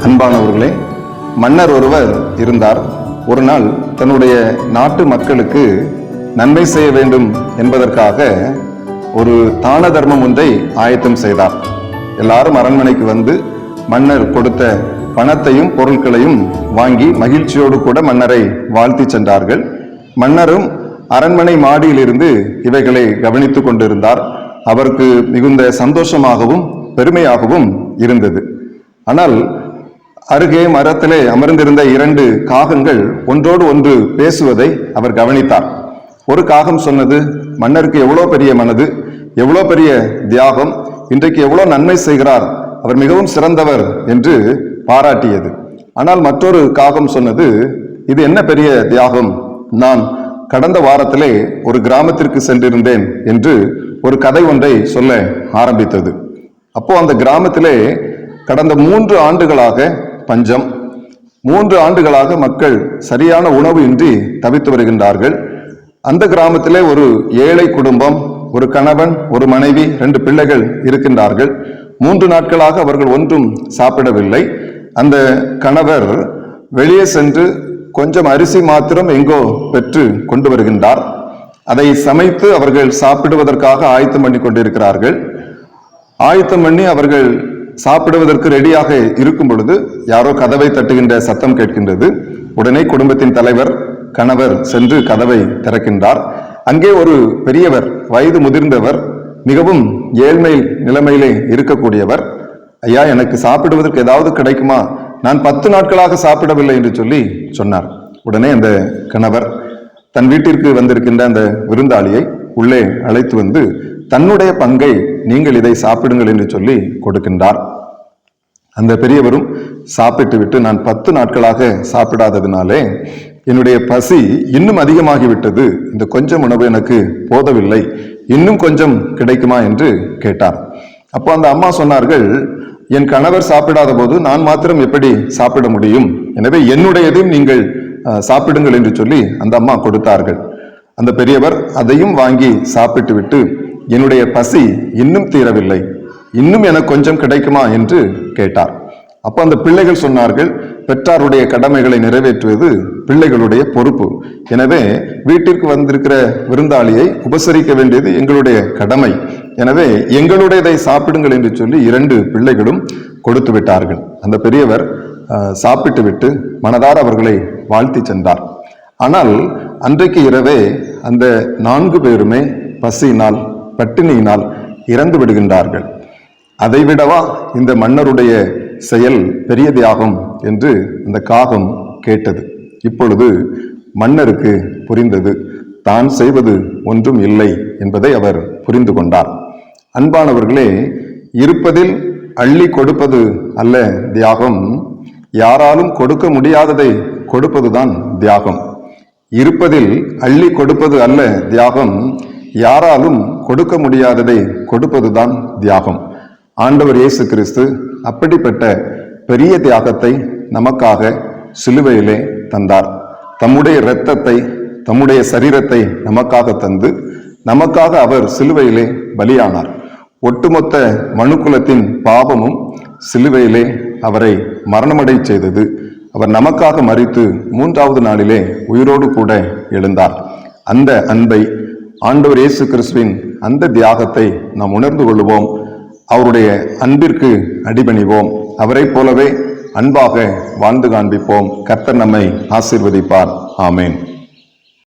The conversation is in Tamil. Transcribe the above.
அன்பானவர்களே, மன்னர் ஒருவர் இருந்தார். ஒரு நாள் தன்னுடைய நாட்டு மக்களுக்கு நன்மை செய்ய வேண்டும் என்பதற்காக ஒரு தான தர்மம் ஒன்றை ஆயத்தம் செய்தார். எல்லாரும் அரண்மனைக்கு வந்து மன்னர் கொடுத்த பணத்தையும் பொருட்களையும் வாங்கி மகிழ்ச்சியோடு கூட மன்னரை வாழ்த்தி சென்றார்கள். மன்னரும் அரண்மனை மாடியிலிருந்து இவைகளை கவனித்துக் கொண்டிருந்தார். அவருக்கு மிகுந்த சந்தோஷமாகவும் பெருமையாகவும் இருந்தது. ஆனால் அருகே மரத்திலே அமர்ந்திருந்த 2 காகங்கள் ஒன்றோடு ஒன்று பேசுவதை அவர் கவனித்தார். ஒரு காகம் சொன்னது, மன்னருக்கு எவ்வளோ பெரிய மனது, எவ்வளோ பெரிய தியாகம், இன்றைக்கு எவ்வளோ நன்மை செய்கிறார், அவர் மிகவும் சிறந்தவர் என்று பாராட்டியது. ஆனால் மற்றொரு காகம் சொன்னது, இது என்ன பெரிய தியாகம், நான் கடந்த வாரத்திலே ஒரு கிராமத்திற்கு சென்றிருந்தேன் என்று ஒரு கதை ஒன்றை சொல்ல ஆரம்பித்தது. அப்போ அந்த கிராமத்திலே கடந்த 3 ஆண்டுகளாக பஞ்சம், 3 ஆண்டுகளாக மக்கள் சரியான உணவு இன்றி தவித்து வருகின்றார்கள். அந்த கிராமத்திலே ஒரு ஏழை குடும்பம், ஒரு கணவன், ஒரு மனைவி, 2 பிள்ளைகள் இருக்கின்றார்கள். 3 நாட்களாக அவர்கள் ஒன்றும் சாப்பிடவில்லை. அந்த கணவர் வெளியே சென்று கொஞ்சம் அரிசி மாத்திரம் எங்கோ பெற்று கொண்டு வருகின்றார். அதை சமைத்து அவர்கள் சாப்பிடுவதற்காக ஆயத்தம் பண்ணி கொண்டிருக்கிறார்கள். ஆயத்தம் பண்ணி அவர்கள் சாப்பிடுவதற்கு ரெடியாக இருக்கும் பொழுது யாரோ கதவை தட்டுகின்ற சத்தம் கேட்கின்றது. உடனே குடும்பத்தின் தலைவர் கணவர் சென்று கதவை திறக்கின்றார். அங்கே ஒரு பெரியவர், வயது முதிர்ந்தவர், மிகவும் ஏழ்மை நிலைமையிலே இருக்கக்கூடியவர். ஐயா, எனக்கு சாப்பிடுவதற்கு ஏதாவது கிடைக்குமா, நான் 10 நாட்களாக சாப்பிடவில்லை என்று சொல்லி சொன்னார். உடனே அந்த கணவர் தன் வீட்டிற்கு வந்திருக்கின்ற அந்த விருந்தாளியை உள்ளே அழைத்து வந்து தன்னுடைய பங்கை, நீங்கள் இதை சாப்பிடுங்கள் என்று சொல்லி கொடுக்கின்றார். அந்த பெரியவரும் சாப்பிட்டு விட்டு, நான் 10 நாட்களாக சாப்பிடாததினாலே என்னுடைய பசி இன்னும் அதிகமாகிவிட்டது, இந்த கொஞ்சம் உணவு எனக்கு போதவில்லை, இன்னும் கொஞ்சம் கிடைக்குமா என்று கேட்டார். அப்போ அந்த அம்மா சொன்னார்கள், என் கணவர் சாப்பிடாத போது நான் மாத்திரம் எப்படி சாப்பிட முடியும், எனவே என்னுடையதையும் நீங்கள் சாப்பிடுங்கள் என்று சொல்லி அந்த அம்மா கொடுத்தார்கள். அந்த பெரியவர் அதையும் வாங்கி சாப்பிட்டு விட்டு, என்னுடைய பசி இன்னும் தீரவில்லை, இன்னும் எனக்கு கொஞ்சம் கிடைக்குமா என்று கேட்டார். அப்ப அந்த பிள்ளைகள் சொன்னார்கள், பெற்றாருடைய கடமைகளை நிறைவேற்றுவது பிள்ளைகளுடைய பொறுப்பு, எனவே வீட்டிற்கு வந்திருக்கிற விருந்தாளியை உபசரிக்க வேண்டியது எங்களுடைய கடமை, எனவே எங்களுடையதை சாப்பிடுங்கள் என்று சொல்லி 2 பிள்ளைகளும் கொடுத்து விட்டார்கள். அந்த பெரியவர் சாப்பிட்டு விட்டு மனதார அவர்களை வாழ்த்தி சென்றார். ஆனால் அன்றைக்கு இரவே அந்த 4 பேருமே பசியினால் பட்டினியினால் இறந்து விடுகின்றார்கள். அதைவிடவா இந்த மன்னருடைய செயல் பெரிய தியாகம் என்று அந்த காகம் கேட்டது. இப்பொழுது மன்னருக்கு புரிந்தது, தான் செய்வது ஒன்றும் இல்லை என்பதை அவர் புரிந்து கொண்டார். அன்பானவர்களே, இருப்பதில் அள்ளி கொடுப்பது அல்ல தியாகம், யாராலும் கொடுக்க முடியாததை கொடுப்பதுதான் தியாகம். இருப்பதில் அள்ளி கொடுப்பது அல்ல தியாகம், யாராலும் கொடுக்க முடியாததை கொடுப்பதுதான் தியாகம். ஆண்டவர் இயேசு கிறிஸ்து அப்படிப்பட்ட பெரிய தியாகத்தை நமக்காக சிலுவையிலே தந்தார். தம்முடைய இரத்தத்தை, தம்முடைய சரீரத்தை நமக்காக தந்து நமக்காக அவர் சிலுவையிலே பலியானார். ஒட்டுமொத்த மனுக்குலத்தின் பாவமும் சிலுவையிலே அவரை மரணமடை செய்தது. அவர் நமக்காக மரித்து 3வது நாளிலே உயிரோடு கூட எழுந்தார். அந்த அன்பை, ஆண்டவர் இயேசு கிறிஸ்துவின் அந்த தியாகத்தை நாம் உணர்ந்து கொள்வோம். அவருடைய அன்பிற்கு அடிபணிவோம். அவரை போலவே அன்பாக வாழ்ந்து காண்பிப்போம். கர்த்தர் நம்மை ஆசீர்வதிப்பார். ஆமேன்.